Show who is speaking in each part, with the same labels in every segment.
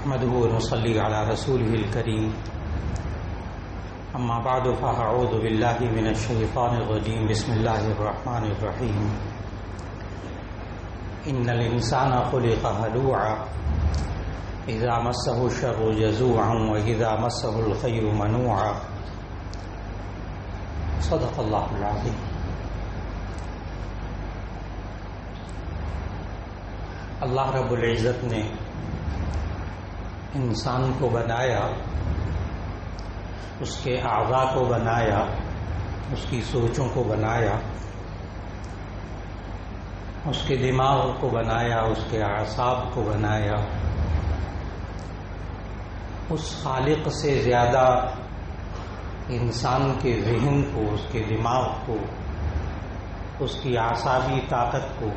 Speaker 1: نحمده ونصلي على رسوله الكريم أما بعد فأعوذ بالله من الشيطان الرجيم بسم الله الرحمن الرحيم إن الإنسان خلق هلوعا إذا مسه الشر جزوعا وإذا مسه الخير منوعا صدق الله العظيم. اللہ رب العزت نے انسان کو بنایا، اس کے اعضاء کو بنایا، اس کی سوچوں کو بنایا، اس کے دماغ کو بنایا، اس کے اعصاب کو بنایا. اس خالق سے زیادہ انسان کے ذہن کو، اس کے دماغ کو، اس کی اعصابی طاقت کو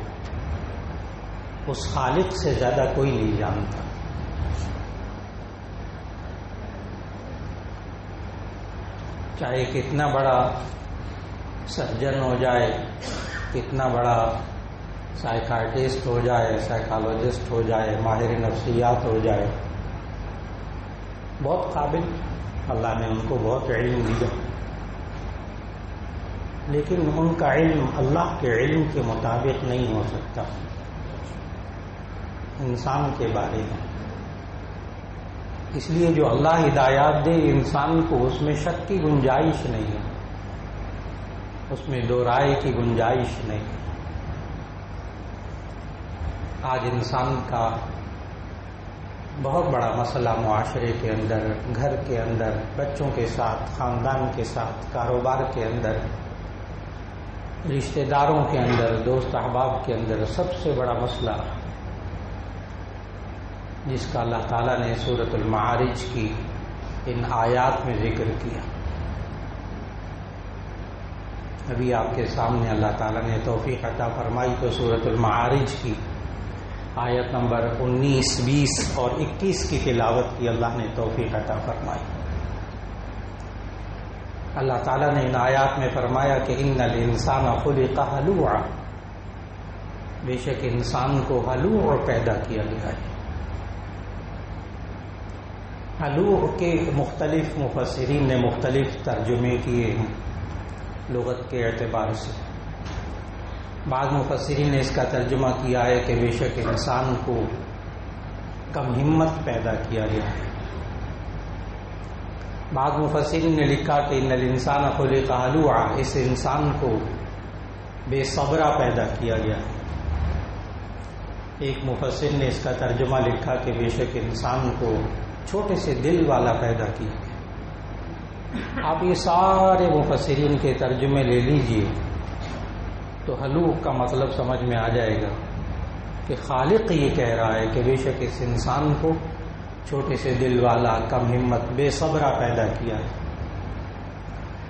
Speaker 1: اس خالق سے زیادہ کوئی نہیں جانتا. چاہے کتنا بڑا سرجن ہو جائے، کتنا بڑا سائیکارٹسٹ ہو جائے، سائیکالوجسٹ ہو جائے، ماہر نفسیات ہو جائے، بہت قابل، اللہ نے ان کو بہت علم دیا، لیکن ان کا علم اللہ کے علم کے مطابق نہیں ہو سکتا انسان کے بارے میں. اس لیے جو اللہ ہدایات دے انسان کو، اس میں شک کی گنجائش نہیں ہے، اس میں دو رائے کی گنجائش نہیں. آج انسان کا بہت بڑا مسئلہ معاشرے کے اندر، گھر کے اندر، بچوں کے ساتھ، خاندان کے ساتھ، کاروبار کے اندر، رشتہ داروں کے اندر، دوست احباب کے اندر سب سے بڑا مسئلہ جس کا اللہ تعالیٰ نے سورۃ المعارج کی ان آیات میں ذکر کیا. ابھی آپ کے سامنے اللہ تعالیٰ نے توفیق عطا فرمائی تو سورۃ المعارج کی آیت نمبر 19، 20 اور 21 کی تلاوت کی اللہ نے توفیق عطا فرمائی. اللہ تعالیٰ نے ان آیات میں فرمایا کہ ان الانسان خلق ہلوعا، بے شک انسان کو ہلوع پیدا کیا گیا ہے. ہلوع کے مختلف مفسرین نے مختلف ترجمے کیے ہیں لغت کے اعتبار سے. بعض مفسرین نے اس کا ترجمہ کیا ہے کہ بے شک انسان کو کم ہمت پیدا کیا گیا ہے. بعض مفسرین نے لکھا کہ ان الانسان خلق ہلوعا، اس انسان کو بے صبرا پیدا کیا گیا ہے. ایک مفسر نے اس کا ترجمہ لکھا کہ بے شک انسان کو چھوٹے سے دل والا پیدا کیا گیا. آپ یہ سارے مفسرین کے ترجمے لے لیجئے تو ہلوع کا مطلب سمجھ میں آ جائے گا کہ خالق یہ کہہ رہا ہے کہ بے شک اس انسان کو چھوٹے سے دل والا، کم ہمت، بے صبرا پیدا کیا ہے.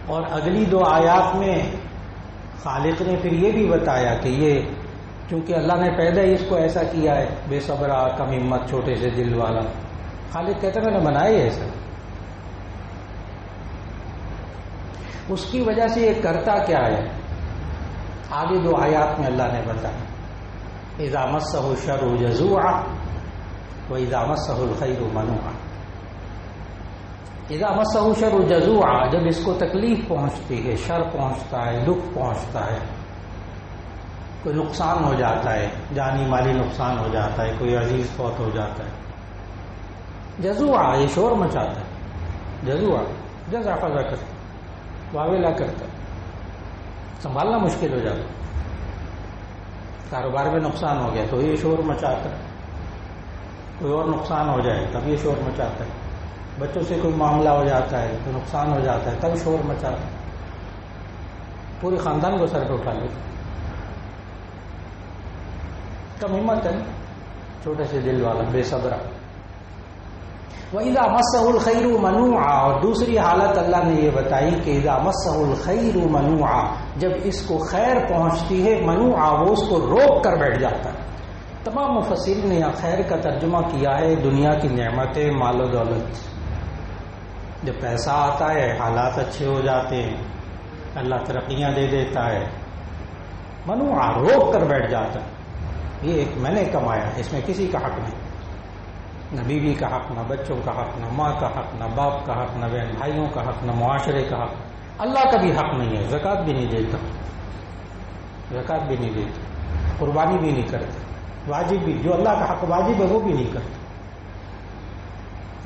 Speaker 1: اور اگلی دو آیات میں خالق نے پھر یہ بھی بتایا کہ یہ چونکہ اللہ نے پیدا ہی اس کو ایسا کیا ہے، بے صبرا، کم ہمت، چھوٹے سے دل والا. خالق کہتا ہے میں نے بنایا ہی ایسا. اس کی وجہ سے یہ کرتا کیا ہے آگے دو آیات میں اللہ نے بتایا. اذا مسہ الشر جزوعا واذا مسہ الخیر منوعا. اذا مسہ الشر جزوعا، جب اس کو تکلیف پہنچتی ہے، شر پہنچتا ہے، دکھ پہنچتا ہے، کوئی نقصان ہو جاتا ہے، جانی مالی نقصان ہو جاتا ہے، کوئی عزیز فوت ہو جاتا ہے، جزوعا یہ شور مچاتا ہے. جزوعا جزا فضا کرتا، واویلا کرتا، سنبھالنا مشکل ہو جاتا. کاروبار میں نقصان ہو گیا تو یہ شور مچاتا ہے، کوئی اور نقصان ہو جائے تب یہ شور مچاتا ہے، بچوں سے کوئی معاملہ ہو جاتا ہے، کوئی نقصان ہو جاتا ہے تب شور مچاتا ہے، پورے خاندان کو سر پہ اٹھا لیتا. کم ہمت ہے، چھوٹے سے دل والا، بے صبرا. وَإِذَا مَسَّهُ الْخَيْرُ مَنُوعًا، اور دوسری حالت اللہ نے یہ بتائی کہ اِذَا مَسَّهُ الْخَيْرُ مَنُوعًا، جب اس کو خیر پہنچتی ہے، منوعا وہ اس کو روک کر بیٹھ جاتا ہے. تمام مفسرین نے یہاں خیر کا ترجمہ کیا ہے دنیا کی نعمتیں، مال و دولت. جب پیسہ آتا ہے، حالات اچھے ہو جاتے ہیں، اللہ ترقیاں دے دیتا ہے، منوعا روک کر بیٹھ جاتا ہے. یہ ایک میں نے کمایا، اس میں کسی کا حق نہیں. نہ بیوی کا حق، نہ بچوں کا حق، نہ ماں کا حق، نہ باپ کا حق، نہ بہن بھائیوں کا حق، نہ معاشرے کا حق. اللہ کا بھی حق نہیں ہے. زکوٰۃ بھی نہیں دیتا، زکوٰۃ بھی نہیں دیتا، قربانی بھی نہیں کرتا، واجب بھی جو اللہ کا حق واجب ہے وہ بھی نہیں کرتا.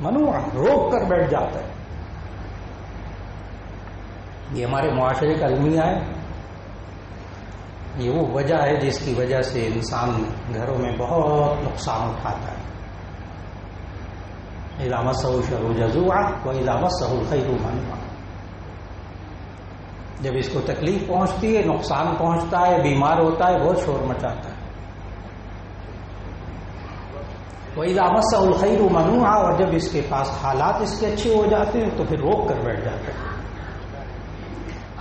Speaker 1: منوع روک کر بیٹھ جاتا ہے. یہ ہمارے معاشرے کا المیہ ہے. یہ وہ وجہ ہے جس کی وجہ سے انسان گھروں میں بہت نقصان اٹھاتا ہے. اذا مسہ الشر جزوعا واذا مسہ الخیر منوعا. جب اس کو تکلیف پہنچتی ہے، نقصان پہنچتا ہے، بیمار ہوتا ہے، بہت شور مچاتا ہے. وَإِذَا مَسَّهُ الْخَيْرُ مَنُوعًا. اور جب اس کے پاس حالات اس کے اچھے ہو جاتے ہیں تو پھر روک کر بیٹھ جاتا ہے.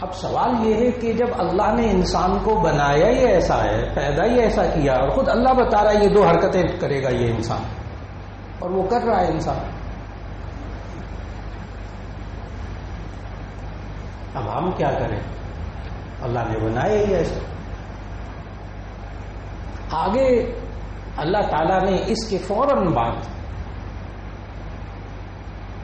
Speaker 1: اب سوال یہ ہے کہ جب اللہ نے انسان کو بنایا ہی ایسا ہے، پیدا ہی ایسا کیا، اور خود اللہ بتا رہا ہے یہ 2 حرکتیں کرے گا یہ انسان، اور وہ کر رہا ہے انسان. اب ہم کیا کریں؟ اللہ نے بنایا ہی ایسا. آگے اللہ تعالیٰ نے اس کے فوراً بعد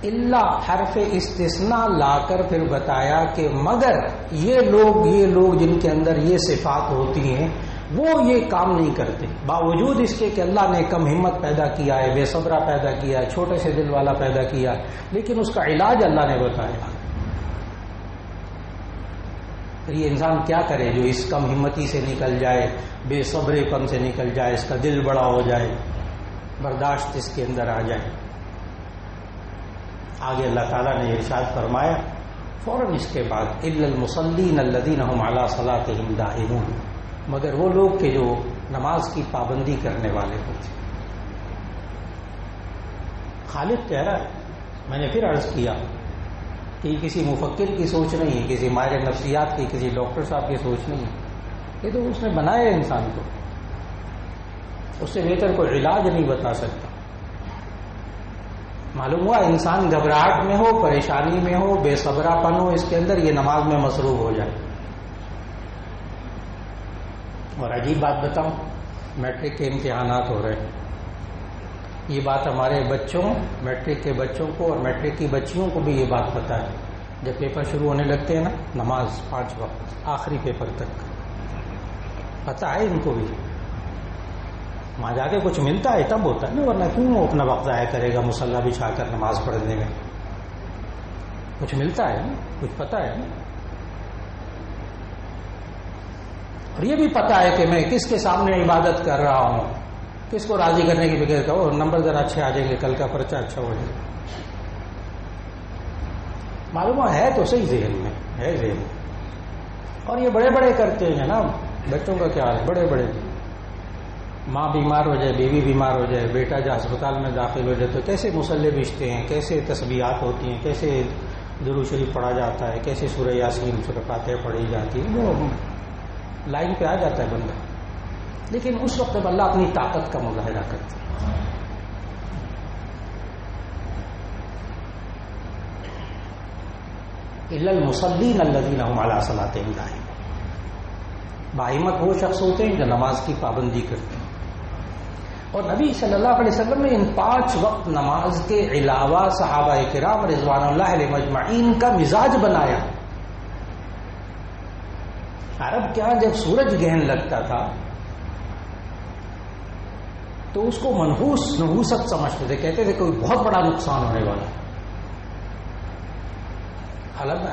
Speaker 1: اللہ حرف استثناء لا کر پھر بتایا کہ مگر یہ لوگ جن کے اندر یہ صفات ہوتی ہیں وہ یہ کام نہیں کرتے. باوجود اس کے کہ اللہ نے کم ہمت پیدا کیا ہے، بے صبرہ پیدا کیا ہے، چھوٹے سے دل والا پیدا کیا ہے، لیکن اس کا علاج اللہ نے بتایا. پھر یہ انسان کیا کرے جو اس کم ہمتی سے نکل جائے، بے صبرے پن سے نکل جائے، اس کا دل بڑا ہو جائے، برداشت اس کے اندر آ جائے. آگے اللہ تعالیٰ نے ارشاد فرمایا فوراً اس کے بعد الا المصلین الذین هم علی صلاتهم دائمون. مگر وہ لوگ کہ جو نماز کی پابندی کرنے والے ہوتے. خالق کہہ رہا ہے، میں نے پھر عرض کیا کہ یہ کسی مفکر کی سوچ نہیں ہے، کسی ماہر نفسیات کی، کسی ڈاکٹر صاحب کی سوچ نہیں ہے. یہ تو اس نے بنایا ہے انسان کو، اس سے بہتر کوئی علاج نہیں بتا سکتا. معلوم ہوا انسان گھبراہٹ میں ہو، پریشانی میں ہو، بے صبرا پن ہو اس کے اندر، یہ نماز میں مصروف ہو جائے. اور عجیب بات بتاؤں، میٹرک کے امتحانات ہو رہے ہیں. یہ بات ہمارے بچوں، میٹرک کے بچوں کو اور میٹرک کی بچیوں کو بھی یہ بات پتہ ہے. جب پیپر شروع ہونے لگتے ہیں نا، نماز 5 وقت آخری پیپر تک پتہ ہے ان کو بھی. وہاں جا کے کچھ ملتا ہے تب ہوتا ہے نا، ورنہ کیوں وہ اپنا وقت ضائع کرے گا مصلی بچھا کر نماز پڑھنے میں؟ کچھ ملتا ہے نا، کچھ پتہ ہے نا. اور یہ بھی پتہ ہے کہ میں کس کے سامنے عبادت کر رہا ہوں، کس کو راضی کرنے کی فکر کرو، اور نمبر ذرا اچھے آ جائیں گے، کل کا پرچہ اچھا ہو جائے. معلوم ہے تو صحیح ذہن میں ہے ذہن. اور یہ بڑے بڑے کرتے ہیں جناب. بچوں کا کیا ہے؟ بڑے بڑے، ماں بیمار ہو جائے، بیوی بیمار ہو جائے، بیٹا جب ہسپتال میں داخل ہو جائے تو کیسے مصلے بھیجتے ہیں، کیسے تسبیحات ہوتی ہیں، کیسے درود شریف پڑھا جاتا ہے، کیسے سورہ یاسین، سورہ فاتحہ پڑھی جاتی ہے. وہ لائن پہ آ جاتا ہے بندہ. لیکن اس وقت اب اللہ اپنی طاقت کا مظاہرہ کرتا ہے. الا المصلین الذین هم علی صلاتهم دائمون. باہمت وہ شخص ہوتے ہیں جو نماز کی پابندی کرتے ہیں. اور نبی صلی اللہ علیہ وسلم نے ان 5 وقت نماز کے علاوہ صحابہ کرام رضوان اللہ علیہم اجمعین کا مزاج بنایا. عرب کیا جب سورج گہن لگتا تھا تو اس کو نحوست سمجھتے تھے، کہتے تھے کوئی بہت بڑا نقصان ہونے والا.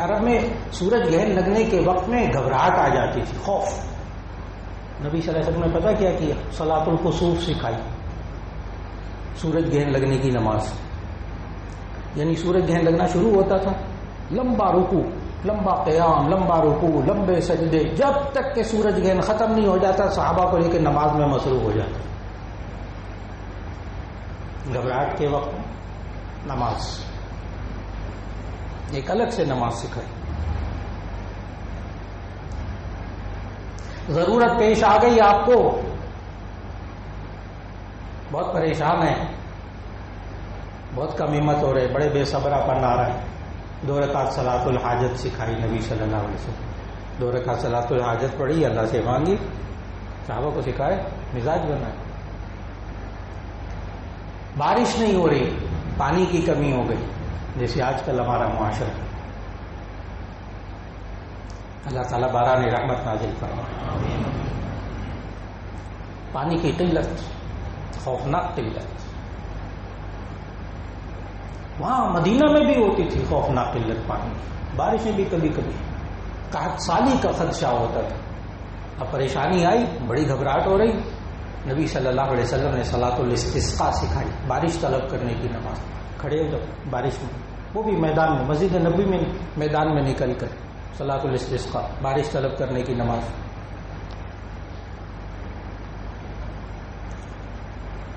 Speaker 1: عرب میں سورج گہن لگنے کے وقت میں گھبراہٹ آ جاتی تھی، خوف. نبی صلی اللہ علیہ وسلم نے پتہ کیا کیا؟ صلاۃ الکسوف سکھائی، سورج گہن لگنے کی نماز. یعنی سورج گہن لگنا شروع ہوتا تھا، لمبا رکوع، لمبا قیام، لمبا رکوع، لمبے سجدے، جب تک کہ سورج گہن ختم نہیں ہو جاتا صحابہ کو لے کے نماز میں مصروف ہو جاتا. گھبراہٹ کے وقت نماز، ایک الگ سے نماز سکھائی. ضرورت پیش آ گئی آپ کو، بہت پریشان ہیں، بہت کم ہمت ہو رہے، بڑے بے صبرا پن آ رہا ہے. 2 رکعت صلاۃ الحاجت سکھائی نبی صلی اللہ علیہ وسلم. 2 رکعت صلاۃ الحاجت پڑھی، اللہ سے مانگی، صحابہ کو سکھائے، مزاج بنائے. بارش نہیں ہو رہی، پانی کی کمی ہو گئی، جیسے آج کل ہمارا معاشرہ. اللہ تعالیٰ باران رحمت نازل فرمائے. پانی کی قلت، خوفناک قلت. وہاں مدینہ میں بھی ہوتی تھی خوفناک قلت پانی، بارشیں بھی کبھی کبھی، قحط سالی کا خدشہ ہوتا تھا. اب پریشانی آئی، بڑی گھبراہٹ ہو رہی، نبی صلی اللہ علیہ وسلم نے صلاۃ الاستسقاء سکھائی، بارش طلب کرنے کی نماز. کھڑے ہو جب بارش میں، وہ بھی میدان میں، مسجد نبوی میں میدان میں نکل کر صلاۃ الاستسقاء، بارش طلب کرنے کی نماز.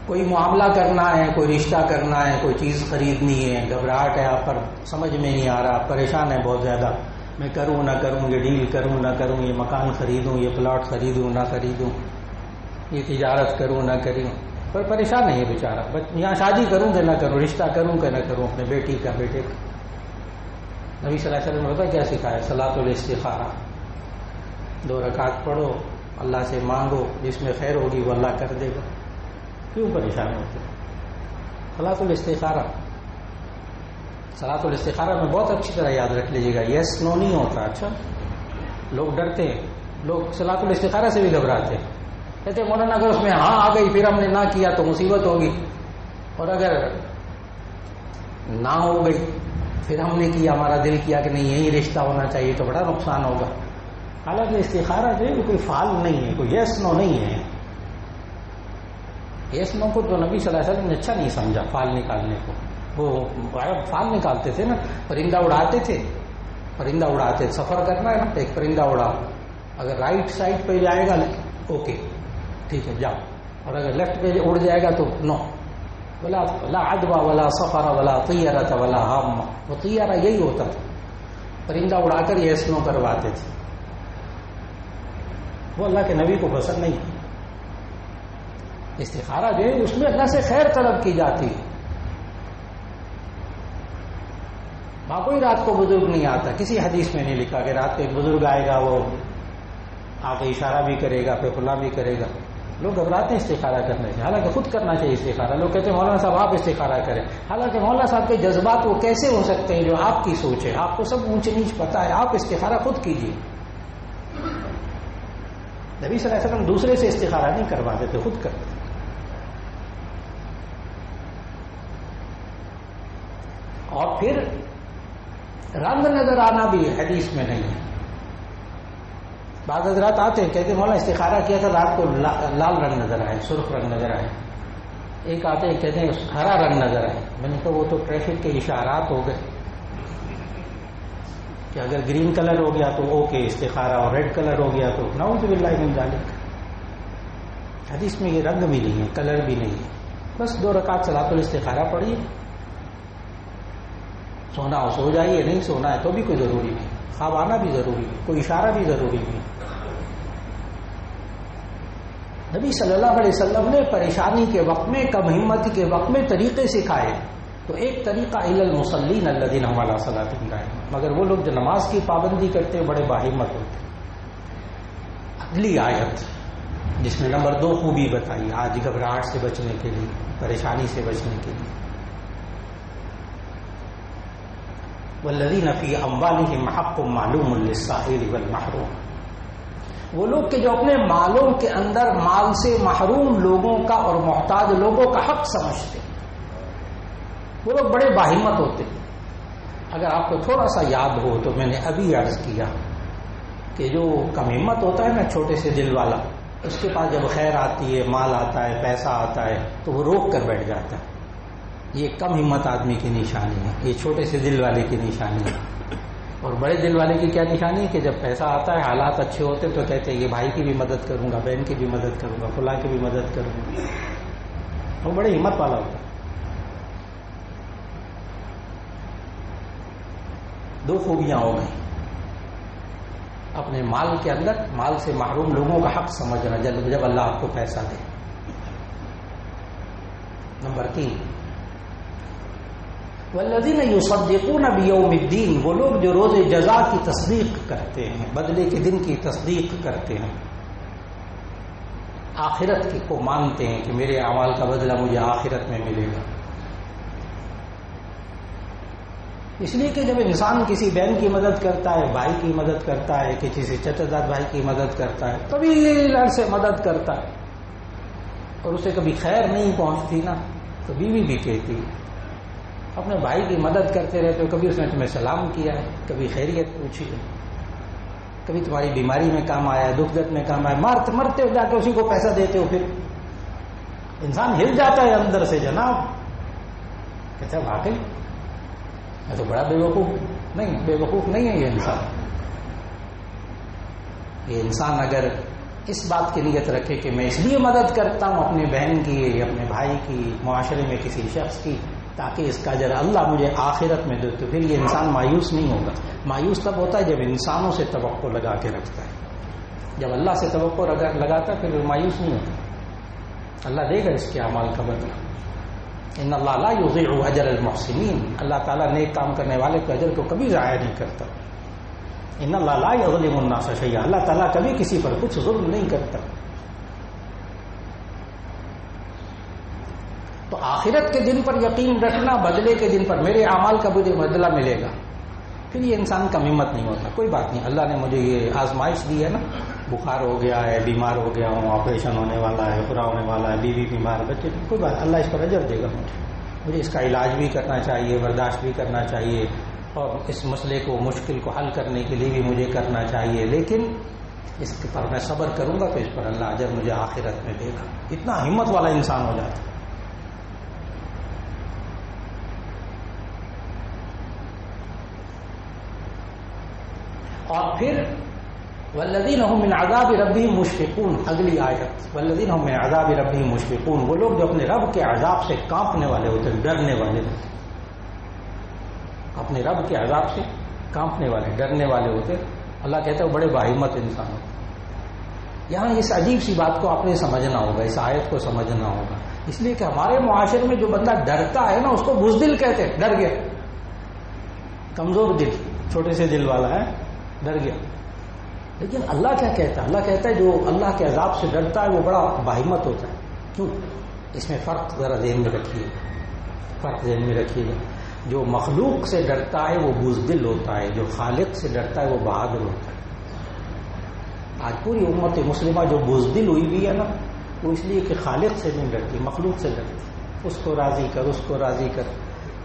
Speaker 1: کوئی معاملہ کرنا ہے، کوئی رشتہ کرنا ہے، کوئی چیز خریدنی ہے، گھبراہٹ ہے آپ پر، سمجھ میں نہیں آ رہا، پریشان ہے بہت زیادہ، میں کروں نہ کروں، یہ ڈیل کروں نہ کروں، یہ مکان خریدوں، یہ پلاٹ خریدوں نہ خریدوں، یہ تجارت کروں نہ کروں، پر پریشان ہے یہ بیچارہ. یہاں شادی کروں کہ نہ کروں، رشتہ کروں کہ نہ کروں اپنے بیٹی کا، بیٹے کا. نبی صلی اللہ علیہ وسلم نے پتہ کیا سکھایا؟ صلاۃ الاستخارہ. 2 رکعت پڑھو، اللہ سے مانگو، جس میں خیر ہوگی وہ اللہ کر دے گا. کیوں پریشان ہوتے؟ صلاۃ الاستخارہ. صلاۃ الاستخارہ میں بہت اچھی طرح یاد رکھ لیجیے گا، یس نو نہیں ہوتا. اچھا، لوگ ڈرتے ہیں، لوگ صلاۃ الاستخارہ سے بھی گھبراتے ہیں، کہتے مولانا اگر اس میں ہاں آ گئی پھر ہم نے نہ کیا تو مصیبت ہوگی، اور اگر نہ ہو گئی پھر ہم نے کیا، ہمارا دل کیا کہ نہیں یہی رشتہ ہونا چاہیے تو بڑا نقصان ہوگا. حالانکہ استخارہ جو ہے وہ کوئی فعال نہیں ہے، کوئی یس نو نہیں ہے. یس نو کو تو نبی صلی اللہ علیہ وسلم نے اچھا نہیں سمجھا فعال نکالنے کو. وہ عرب فعال نکالتے تھے نا، پرندہ اڑاتے تھے، پرندہ اڑاتے، سفر کرنا ہے نا تو ایک پرندہ اڑاؤ، اگر رائٹ سائڈ پہ جائے گا اوکے ٹھیک ہے جاؤ، اور اگر لیفٹ پہ اڑ جائے گا تو نو. ولا عدوى ولا سفر ولا طیرۃ ولا ہامہ. وہ طیارہ یہی ہوتا تھا، پرندہ اڑا کر یہ اسنو کرواتے تھے. وہ اللہ کے نبی کو پسند نہیں. استخارہ جو ہے اس میں اللہ سے خیر طلب کی جاتی ہے. وہاں کوئی رات کو بزرگ نہیں آتا، کسی حدیث میں نہیں لکھا کہ رات کو ایک بزرگ آئے گا، وہ آ کے اشارہ بھی کرے گا، پھر کھلا بھی کرے گا. لوگ گھبراتے ہیں استخارہ کرنے سے، حالانکہ خود کرنا چاہیے استخارہ. لوگ کہتے ہیں مولانا صاحب آپ استخارہ کریں، حالانکہ مولانا صاحب کے جذبات وہ کیسے ہو سکتے ہیں جو آپ کی سوچ ہے؟ آپ کو سب اونچ نیچ پتا ہے، آپ استخارہ خود کیجیے. نبی صلی اللہ علیہ وسلم دوسرے سے استخارہ نہیں کرواتے تھے، خود کرتے تھے. اور پھر رنگ نظر آنا بھی حدیث میں نہیں ہے. بعض حضرات آتے ہیں کہتے ہیں مولانا استخارہ کیا تھا رات کو لال رنگ نظر آئے، سرخ رنگ نظر آئے. ایک آتے ہیں کہتے ہیں ہرا رنگ نظر آئے. میں نے کہا وہ تو ٹریفک کے اشارات ہو گئے کہ اگر گرین کلر ہو گیا تو اوکے استخارہ، اور ریڈ کلر ہو گیا تو نعوذ باللہ من ذالک. حدیث میں یہ رنگ بھی نہیں ہے، کلر بھی نہیں ہے. بس 2 رکعت صلاۃ الاستخارہ پڑھیے، سونا ہو سو جائیے، نہیں سونا ہے تو بھی کوئی ضروری نہیں، خواب آنا بھی ضروری ہے، کوئی اشارہ بھی ضروری نہیں. نبی صلی اللہ علیہ وسلم نے پریشانی کے وقت میں، کم ہمتی کے وقت میں طریقے سکھائے. تو ایک طریقہ الی المصلین الذین هم علی صلاتهم دائمون، مگر وہ لوگ جو نماز کی پابندی کرتے ہیں بڑے باہمت ہوتے. اگلی آیت جس میں نمبر 2 خوبی بتائی، آج گھبراہٹ سے بچنے کے لیے، پریشانی سے بچنے کے لیے. والذین فی اموالہم حق معلوم للسائل والمحروم. وہ لوگ کہ جو اپنے مالوں کے اندر مال سے محروم لوگوں کا اور محتاج لوگوں کا حق سمجھتے، وہ لوگ بڑے باہمت ہوتے. اگر آپ کو تھوڑا سا یاد ہو تو میں نے ابھی عرض کیا کہ جو کم ہمت ہوتا ہے نا، چھوٹے سے دل والا، اس کے پاس جب خیر آتی ہے، مال آتا ہے، پیسہ آتا ہے تو وہ روک کر بیٹھ جاتا ہے. یہ کم ہمت آدمی کی نشانی ہے، یہ چھوٹے سے دل والے کی نشانی ہے. اور بڑے دل والے کی کیا نشانی ہے کہ جب پیسہ آتا ہے، حالات اچھے ہوتے تو کہتے ہیں یہ بھائی کی بھی مدد کروں گا، بہن کی بھی مدد کروں گا، فلاں کی بھی مدد کروں گا. وہ بڑے ہمت والا ہوتا ہے. 2 خوبیاں ہو گئی، اپنے مال کے اندر مال سے محروم لوگوں کا حق سمجھنا جب اللہ آپ کو پیسہ دے. نمبر 3 والذین یصدقون بیوم الدین. وہ لوگ جو روز جزا کی تصدیق کرتے ہیں، بدلے کے دن کی تصدیق کرتے ہیں، آخرت کو مانتے ہیں کہ میرے اعمال کا بدلہ مجھے آخرت میں ملے گا. اس لیے کہ جب انسان کسی بہن کی مدد کرتا ہے، بھائی کی مدد کرتا ہے، کہ کسی چچا زاد بھائی کی مدد کرتا ہے، طویل عرصے مدد کرتا ہے اور اسے کبھی خیر نہیں پہنچتی نا، تو بیوی بھی کہتی ہے اپنے بھائی کی مدد کرتے رہتے ہو، کبھی اس نے تمہیں سلام کیا ہے، کبھی خیریت پوچھی ہے، کبھی تمہاری بیماری میں کام آیا ہے، دکھ درد میں کام آیا، مرتے ہو جا کے اسی کو پیسہ دیتے ہو، پھر انسان ہل جاتا ہے اندر سے جناب، کہتا ہے واقعی میں تو بڑا بے وقوف نہیں ہے یہ انسان. یہ انسان اگر اس بات کی نیت رکھے کہ میں اس لیے مدد کرتا ہوں اپنے بہن کی یا اپنے بھائی کی، معاشرے میں کسی شخص کی، تاکہ اس کا اجر اللہ مجھے آخرت میں دے، تو پھر یہ انسان مایوس نہیں ہوگا. مایوس تب ہوتا ہے جب انسانوں سے توقع لگا کے رکھتا ہے. جب اللہ سے توقع لگاتا ہے پھر وہ مایوس نہیں ہوتا. اللہ دے گا اس کے اعمال کا بدلہ. ان اللہ لا یضیع اجر المحسنین، اللہ تعالیٰ نیک کام کرنے والے کے اجر کو کبھی ضائع نہیں کرتا. ان اللہ لا یظلم الناس شیئا، اللہ تعالیٰ کبھی کسی پر کچھ ظلم نہیں کرتا. تو آخرت کے دن پر یقین رکھنا، بدلے کے دن پر میرے اعمال کا مجھے بدلہ ملے گا، پھر یہ انسان کا ہمت نہیں ہوتا. کوئی بات نہیں، اللہ نے مجھے یہ آزمائش دی ہے نا، بخار ہو گیا ہے، بیمار ہو گیا ہوں، آپریشن ہونے والا ہے، پورا ہونے والا ہے، بیوی بیمار، بچے، کوئی بات، اللہ اس پر اجر دے گا. مجھے اس کا علاج بھی کرنا چاہیے، برداشت بھی کرنا چاہیے، اور اس مسئلے کو، مشکل کو حل کرنے کے لیے بھی مجھے کرنا چاہیے، لیکن اس پر میں صبر کروں گا تو اس پر اللہ اجر مجھے آخرت میں دے گا. اتنا ہمت والا انسان ہو جاتا ہے. اور پھر والذین هم من عذاب ربهم مشفقون، اگلی آیت، والذین هم من عذاب ربهم مشفقون، وہ لوگ جو اپنے رب کے عذاب سے کانپنے والے ہوتے ہیں، ڈرنے والے ہوتے ہیں، اپنے رب کے عذاب سے کانپنے والے، ڈرنے والے ہوتے ہیں. اللہ کہتا ہے وہ بڑے باہمت انسان ہوتے ہیں. یہاں اس عجیب سی بات کو آپ نے سمجھنا ہوگا، اس آیت کو سمجھنا ہوگا، اس لیے کہ ہمارے معاشرے میں جو بندہ ڈرتا ہے نا اس کو بزدل کہتے ہیں. ڈر گیا، کمزور دل، چھوٹے سے دل والا ہے، ڈر گیا. لیکن اللہ کیا کہتا ہے؟ اللہ کہتا ہے جو اللہ کے عذاب سے ڈرتا ہے وہ بڑا باہمت ہوتا ہے. کیوں؟ اس میں فرق ذرا ذہن میں رکھیے، فرق ذہن میں رکھیے گا. جو مخلوق سے ڈرتا ہے وہ بزدل ہوتا ہے، جو خالق سے ڈرتا ہے وہ بہادر ہوتا ہے. آج پوری امت مسلمہ جو بزدل ہوئی بھی ہے نا، وہ اس لیے کہ خالق سے نہیں ڈرتی، مخلوق سے ڈرتی. اس کو راضی کر، اس کو راضی کر،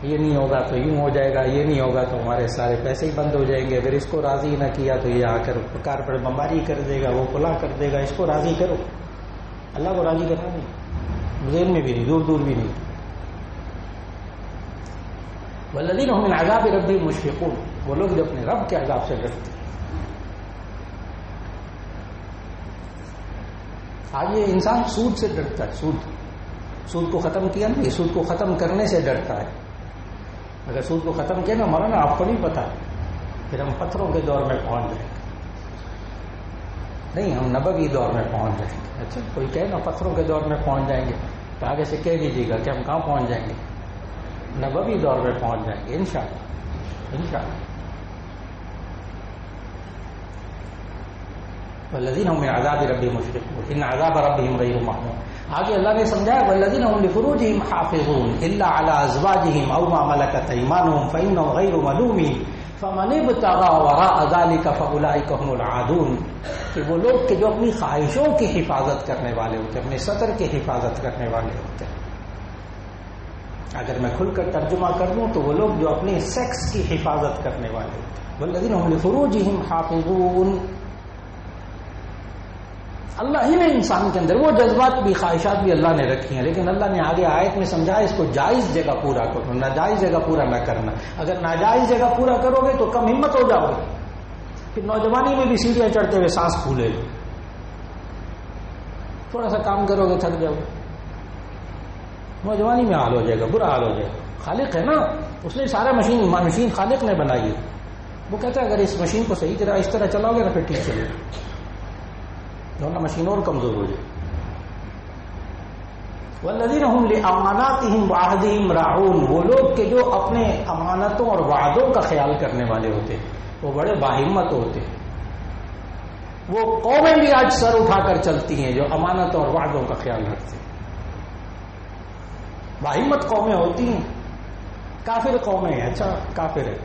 Speaker 1: یہ نہیں ہوگا تو یوں ہو جائے گا، یہ نہیں ہوگا تو ہمارے سارے پیسے ہی بند ہو جائیں گے، اگر اس کو راضی نہ کیا تو یہ آ کر کار پر بمباری کر دے گا، وہ پلا کر دے گا، اس کو راضی کرو. اللہ کو راضی کرنا نہیں، ذہن میں بھی نہیں، دور دور بھی نہیں. والذین هم من عذاب ربهم مشفقون، وہ لوگ جو اپنے رب کے عذاب سے ڈرتے ہیں. آج یہ انسان سود سے ڈرتا ہے. سود کو ختم کیا نا، یہ سود کو ختم کرنے سے ڈرتا ہے. اگر سود کو ختم کیا نا مولانا، آپ کو نہیں پتا، پھر ہم پتھروں کے دور میں پہنچ جائیں گے. نہیں، ہم نبوی دور میں پہنچ جائیں گے. اچھا، کوئی کہے نا پتھروں کے دور میں پہنچ جائیں گے تو آگے سے کہہ دیجیے گا کہ ہم کہاں پہنچ جائیں گے؟ نبوی دور میں پہنچ جائیں گے انشاءاللہ، انشاءاللہ. والذین هم من عذاب ربهم مشفقون ان عذاب ربهم غیر مأمون. آگے اللہ نے سمجھایا والذین هم لفروجهم حافظون الا علی ازواجهم او ما ملکت ایمانهم فانهم غیر ملومین فمن ابتغى وراء ذلك فاولئک هم العادون. کہ وہ لوگ کہ جو اپنی خواہشوں کی حفاظت کرنے والے ہوتے ہیں، اپنے سطر کی حفاظت کرنے والے ہوتے ہیں. اگر میں کھل کر ترجمہ کر دوں تو وہ لوگ جو اپنے سیکس کی حفاظت کرنے والے ہوتے ہیں. والذین هم لفروجهم حافظون. اللہ ہی نے انسان کے اندر وہ جذبات بھی، خواہشات بھی اللہ نے رکھی ہیں، لیکن اللہ نے آگے آیت میں سمجھایا اس کو جائز جگہ پورا کرو، ناجائز جگہ پورا نہ کرنا. اگر ناجائز جگہ پورا کرو گے تو کم ہمت ہو جاؤ گے، پھر نوجوانی میں بھی سیڑھیاں چڑھتے ہوئے سانس پھولے گا. تھوڑا سا کام کرو گے تھک جاؤ گے، نوجوانی میں حال ہو جائے گا، برا حال ہو جائے گا. خالق ہے نا، اس نے سارا مشین خالق نے بنائی ہے. وہ کہتا ہے اگر اس مشین کو صحیح طرح اس طرح چلاؤ گے نا پھر ٹھیک چلے گا، دونوں مشین اور کمزور ہو جائے. والذین هم لاماناتهم وعهدهم راعون. وہ لوگ کہ جو اپنے امانتوں اور وعدوں کا خیال کرنے والے ہوتے ہیں، وہ بڑے باہمت ہوتے ہیں. وہ قومیں بھی آج سر اٹھا کر چلتی ہیں جو امانتوں اور وعدوں کا خیال رکھتے ہیں. باہمت قومیں ہوتی ہیں. کافر قوم ہے. اچھا کافر ہے.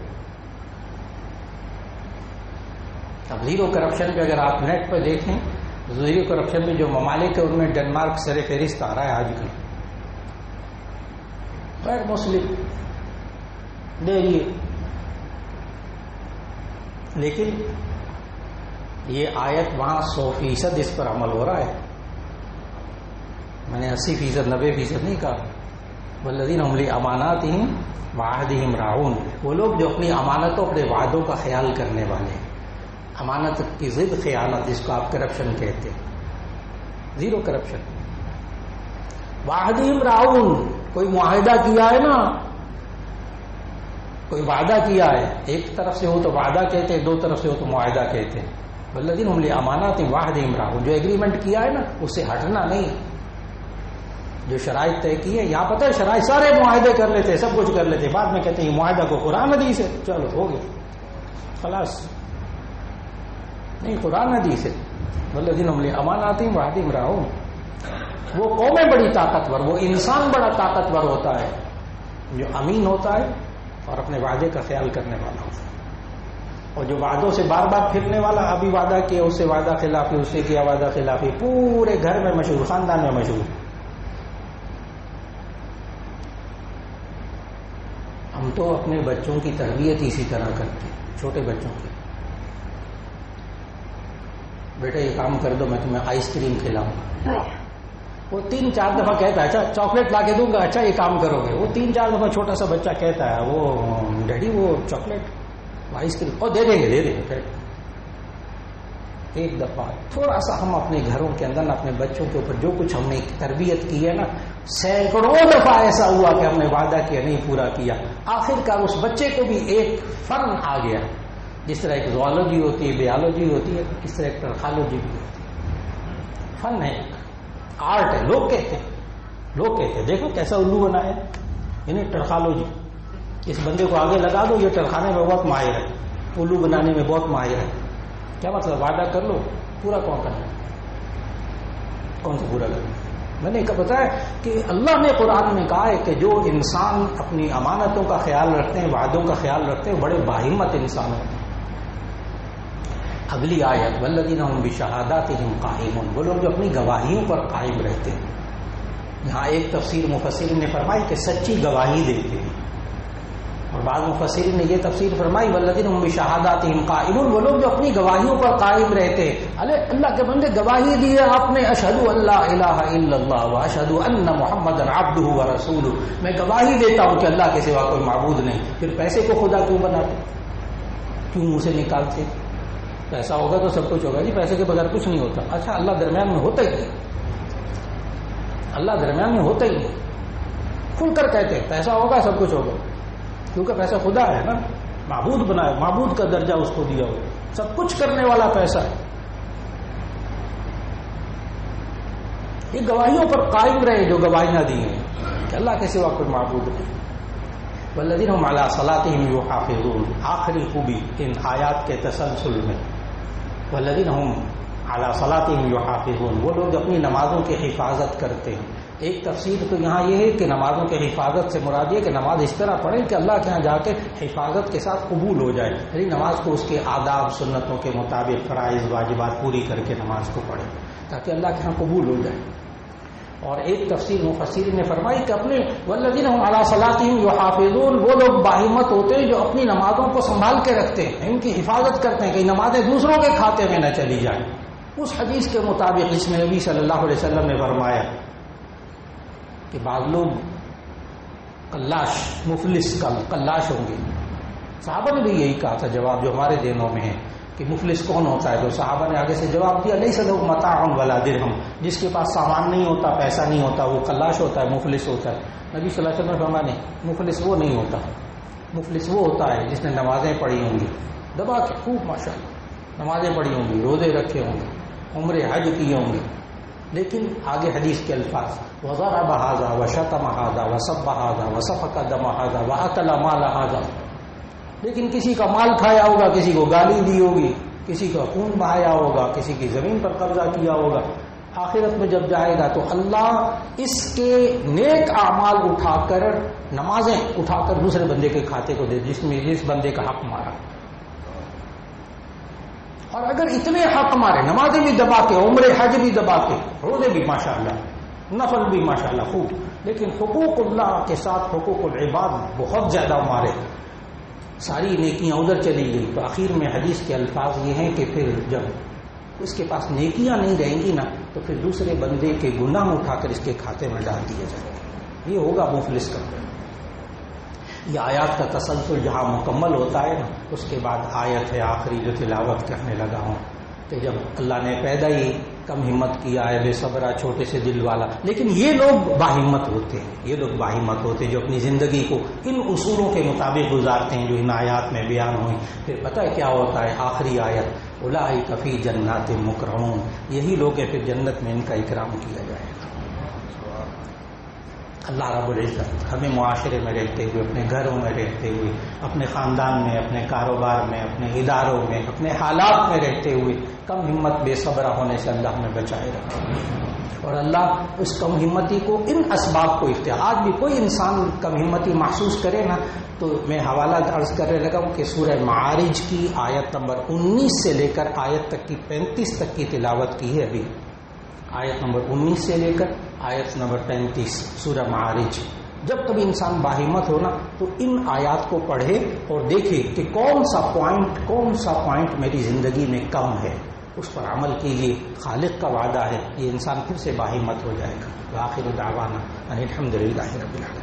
Speaker 1: اب زیرو کرپشن پہ اگر آپ نیٹ پہ دیکھیں، زیرو کرپشن میں جو ممالک ہے ان میں ڈنمارک سر فہرست آ رہا ہے آج کل. غیر مسلم دے لیے، لیکن یہ آیت وہاں 100% اس پر عمل ہو رہا ہے. میں نے 80%، 90% نہیں کہا. والذین هم لأماناتهم وعہدہم راعون، وہ لوگ جو اپنی امانتوں، اپنے وعدوں کا خیال کرنے والے ہیں. امانت کی ضد خیانت، جس کو آپ کرپشن کہتے ہیں. Zero corruption. وعہدہم راعون، کوئی معاہدہ کیا ہے نا، کوئی وعدہ کیا ہے، ایک طرف سے ہو تو وعدہ کہتے ہیں، دو طرف سے ہو تو معاہدہ کہتے ہیں. والذین هم لأماناتہم وعہدہم راعون، جو ایگریمنٹ کیا ہے نا اس سے ہٹنا نہیں. جو شرائط طے کی ہے، یہاں پتہ ہے شرائط سارے معاہدے کر لیتے، سب کچھ کر لیتے، بعد میں کہتے ہیں یہ معاہدہ کو قرآن حدیث ہے، چلو ہو گیا خلاص. نہیں، قرآن حدیث ہے. والذین هم لأماناتہم وعہدہم راعون. وہ قومیں بڑی طاقتور، وہ انسان بڑا طاقتور ہوتا ہے جو امین ہوتا ہے اور اپنے وعدے کا خیال کرنے والا ہوتا ہے. اور جو وعدوں سے بار بار پھرنے والا، ابھی وعدہ کیا اس سے وعدہ خلافی، اس سے کیا وعدہ خلافی، پورے گھر میں مشہور، خاندان میں مشہور. ہم تو اپنے بچوں کی تربیت اسی طرح کرتے ہیں. چھوٹے بچوں کی، بیٹا یہ کام کر دو، میں تمہیں آئس کریم کھلاؤں. وہ 3-4 دفعہ کہتا ہے اچھا چاکلیٹ لا کے دوں گا، اچھا یہ کام کرو گے. وہ 3-4 دفعہ چھوٹا سا بچہ کہتا ہے وہ ڈیڈی وہ چاکلیٹ آئس کریم، اور دے دیں گے. ایک دفعہ تھوڑا سا ہم اپنے گھروں کے اندر اپنے بچوں کے اوپر جو کچھ ہم نے تربیت کی ہے نا، سینکڑوں دفعہ ایسا ہوا کہ ہم نے وعدہ کیا نہیں پورا کیا. آخرکار اس بچے کو بھی ایک فن آ گیا. جس طرح ایک زوالوجی ہوتی ہے، بیالوجی ہوتی ہے، اس طرح ایک ٹرخالوجی بھی ہوتی ہے. فن ہے، آرٹ ہے. لوگ کہتے ہیں دیکھو کیسا الو بنایا، یعنی ٹرخالوجی. اس بندے کو آگے لگا دو، یہ ٹرخانے میں بہت ماہر ہے، الو بنانے میں بہت ماہر ہے. کیا مطلب؟ وعدہ کر لو، پورا کون کرنا، کون سے پورا کرنا. میں نے بتایا کہ اللہ نے قرآن میں کہا ہے کہ جو انسان اپنی امانتوں کا خیال رکھتے ہیں، وعدوں کا خیال رکھتے ہیں، بڑے باہمت انسان ہوتے ہیں. اگلی آیت والذین هم بشہاداتہم قائمون، وہ لوگ جو اپنی گواہیوں پر قائم رہتے ہیں. یہاں ایک تفسیر مفسرین نے فرمائی کہ سچی گواہی دیتے ہیں، اور بعض مفسرین نے یہ تفسیر فرمائی والذین هم بشہاداتہم قائمون، وہ لوگ جو اپنی گواہیوں پر قائم رہتے ہیں. اللہ کے بندے گواہی دی ہے آپ نے، اشہد ان لا الہ الا اللہ واشہد ان محمدا عبدہ ورسولہ، میں گواہی دیتا ہوں کہ اللہ کے سوا کوئی معبود نہیں. پھر پیسے کو خدا کیوں بناتے، کیوں منہ سے نکالتے؟ پیسہ ہوگا تو سب کچھ ہوگا جی، پیسے کے بغیر کچھ نہیں ہوتا. اچھا اللہ درمیان میں ہوتا ہی نہیں، اللہ درمیان میں ہوتا ہی نہیں. کھل کر کہتے ہیں پیسہ ہوگا سب کچھ ہوگا، کیونکہ پیسہ خدا ہے نا، معبود بنایا، معبود کا درجہ اس کو دیا ہو، سب کچھ کرنے والا پیسہ ہے. یہ گواہیوں پر قائم رہے جو گواہیاں دی ہیں کہ اللہ کے سوا کوئی معبود نہیں. والذین هم علی صلاتہم یحافظون، آخری خوبی ان آیات کے تسلسل میں، والذین هم علی صلاتہم یحافظون، وہ لوگ اپنی نمازوں کی حفاظت کرتے ہیں. ایک تفسیر تو یہاں یہ ہے کہ نمازوں کی حفاظت سے مراد یہ کہ نماز اس طرح پڑھیں کہ اللہ کے ہاں جا کے حفاظت کے ساتھ قبول ہو جائے، یعنی نماز کو اس کے آداب سنتوں کے مطابق فرائض واجبات پوری کر کے نماز کو پڑھیں تاکہ اللہ کے ہاں قبول ہو جائے. اور ایک تفسیر مفسرین نے فرمائی کہ اپنے والذین هم علی صلاتہم یحافظون، وہ لوگ باہمت ہوتے ہیں جو اپنی نمازوں کو سنبھال کے رکھتے ہیں، ان کی حفاظت کرتے ہیں کہ نمازیں دوسروں کے کھاتے میں نہ چلی جائیں. اس حدیث کے مطابق جس میں نبی صلی اللہ علیہ وسلم نے فرمایا کہ بعض لوگ قلاش، مفلس قلاش ہوں گے. صحابہ نے بھی یہی کہا تھا جواب جو ہمارے دینوں میں ہے کہ مفلس کون ہوتا ہے. تو صحابہ نے آگے سے جواب دیا لیس لہ متاع ولا درہم، جس کے پاس سامان نہیں ہوتا، پیسہ نہیں ہوتا، وہ قلاش ہوتا ہے، مفلس ہوتا ہے. نبی صلی اللہ علیہ وسلم فرمانے مفلس وہ نہیں ہوتا، مفلس وہ ہوتا ہے جس نے نمازیں پڑھی ہوں گی دبا کے خوب ماشاءاللہ، نمازیں پڑھی ہوں گی، روزے رکھے ہوں گے، عمرے حج کیے ہوں گے، لیکن آگے حدیث کے الفاظ وضرب ھذا وشتم ھذا وسب ھذا وسفک دم ھذا واکل مال ھذا، لیکن کسی کا مال کھایا ہوگا، کسی کو گالی دی ہوگی، کسی کا خون بہایا ہوگا، کسی کی زمین پر قبضہ کیا ہوگا. آخرت میں جب جائے گا تو اللہ اس کے نیک اعمال اٹھا کر نمازیں اٹھا کر دوسرے بندے کے کھاتے کو دے جس بندے کا حق مارا. اور اگر اتنے حق مارے، نمازیں بھی دبا کے، عمرے حج بھی دبا کے، روزے بھی ماشاءاللہ، نفل بھی ماشاءاللہ خوب، لیکن حقوق اللہ کے ساتھ حقوق العباد بہت زیادہ مارے، ساری نیکیاں ادھر چلی گئی، تو آخر میں حدیث کے الفاظ یہ ہیں کہ پھر جب اس کے پاس نیکیاں نہیں رہیں گی نا تو پھر دوسرے بندے کے گناہ اٹھا کر اس کے کھاتے میں ڈال دیا جائے گا. یہ ہوگا مفلس کا. یہ آیات کا تسلسل جہاں مکمل ہوتا ہے نا، اس کے بعد آیت ہے آخری جو تلاوت کرنے لگا ہوں کہ جب اللہ نے پیدا ہی کم ہمت کیا ہے، بے صبرا، چھوٹے سے دل والا، لیکن یہ لوگ باہمت ہوتے ہیں، یہ لوگ باہمت ہوتے ہیں جو اپنی زندگی کو ان اصولوں کے مطابق گزارتے ہیں جو ان آیات میں بیان ہوئی. پھر پتہ ہے کیا ہوتا ہے؟ آخری آیت اولئک فی جنات مکرمون، یہی لوگ ہیں پھر جنت میں ان کا اکرام کیا جائے گا. اللہ رب العزت ہمیں معاشرے میں رہتے ہوئے، اپنے گھروں میں رہتے ہوئے، اپنے خاندان میں، اپنے کاروبار میں، اپنے اداروں میں، اپنے حالات میں رہتے ہوئے کم ہمت بے صبرہ ہونے سے اللہ ہمیں بچائے رکھا. اور اللہ اس کم ہمتی کو، ان اسباب کو اختیار، آج بھی کوئی انسان کم ہمتی محسوس کرے نا تو میں حوالہ عرض کرنے لگا ہوں کہ سورہ معارج کی آیت نمبر 19 سے لے کر آیت تک کی 35 تک کی تلاوت کی ہے ابھی. آیت نمبر 19 سے لے کر آیت نمبر 35 سورہ معارج. جب کبھی انسان باہمت ہونا تو ان آیات کو پڑھے اور دیکھے کہ کون سا پوائنٹ میری زندگی میں کم ہے، اس پر عمل کیجیے. خالق کا وعدہ ہے، یہ انسان پھر سے باہمت ہو جائے گا. وآخر دعوانا ان الحمد للہ رب العالمین.